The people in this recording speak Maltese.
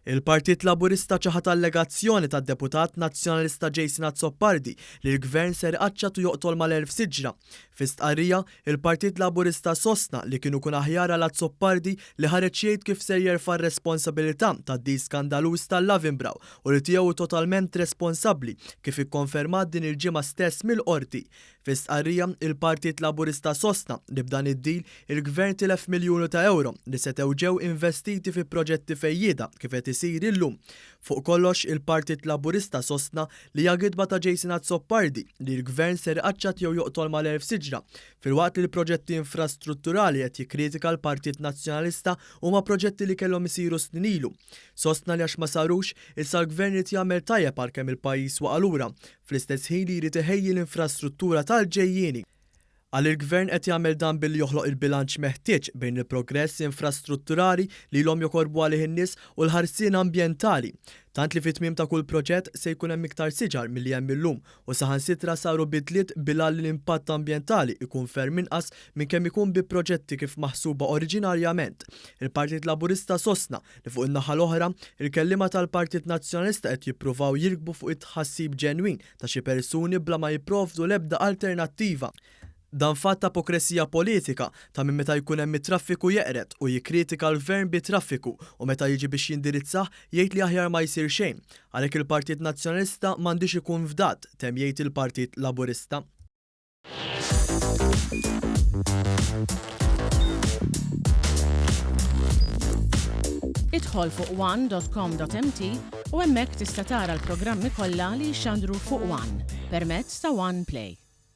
Il-Partit Laburista ċaħat allegazzjoni tad-Deputat Nazzjonalista Jason Azzopardi li l-Gvern ser iqaċċat u joqtol mal-1000 siġra. Fi stqarrija, il-Partit Laburista sostna li kienu kun aħjar għal Azzopardi li ħareġ jgħid kif ser jerfa' r-responsabilità tad-di skandaluż tal-Lavinbraw u li tiegħu totalment responsabbli kif ikkonfermat din il-ġimgħa stess mill-qorti. Fi stqarrija, il-Partit Laburista sostna li b'dan id-deal il-Gvern tilef miljuni ta' euro li setgħu ġew investiti fi proġetti fejjieda kif qed isir illum. Fuq kollox, il-Partit Laburista sostna li hija gidba ta' Jason Azzopardi li l-Gvern ser iqaċċat jew joqtol mal-1000 siġra, filwaqt li l-proġetti infrastrutturali qed jikkritika l-Partit Nazzjonalista huma proġetti li kellhom isiru snin ilu. Sostna li għax ma sarux, issa l-Gvern irid jagħmel tajjeb għalkemm il-pajjiż waqa' lura, fl-istess ħin li jrid iħejji l-infrastruttura tal-ġejjieni. Għal il-Gvern qed jagħmel dan billi joħloq il-bilanċ meħtieġ bejn il-progress infrastrutturali li l-hom jokorbu għalih in-nies u l-ħarsien ambjentali. Tant li fit-tmiem ta' kull proġett se jkun hemm iktar siġar milli hemm illum u saħansitra saru bidliet bilha li l-impatt ambjentali ikun ferm inqas minn kemm ikun bi proġetti kif maħsuba oriġinarjament. Il-Partit Laburista sostna li fuq in-naħa l-oħra il-kelliema tal-Partit Nazzjonalista qed jippruvaw jirkbu fuq it-tħassib ġenwin ta' xi persuni bla ma jipprovdu l-ebda alternattiva. Dan fatt ta' ipokresija politika ta' minn meta jkun hemm traffiku jeqret u jikkritika l-Gvern bi traffiku u meta jiġi biex jindirizzah jgħid li aħjar ma jsir xejn. Għalhekk il-Partit Nazzjonalista m'għandix ikun fdat temm jgħid il-Partit Laburista. Idħol fuq one.com.mt u hemmhekk tista' tara l-programmi kollha li jxandru fuq One permezz ta' One Play.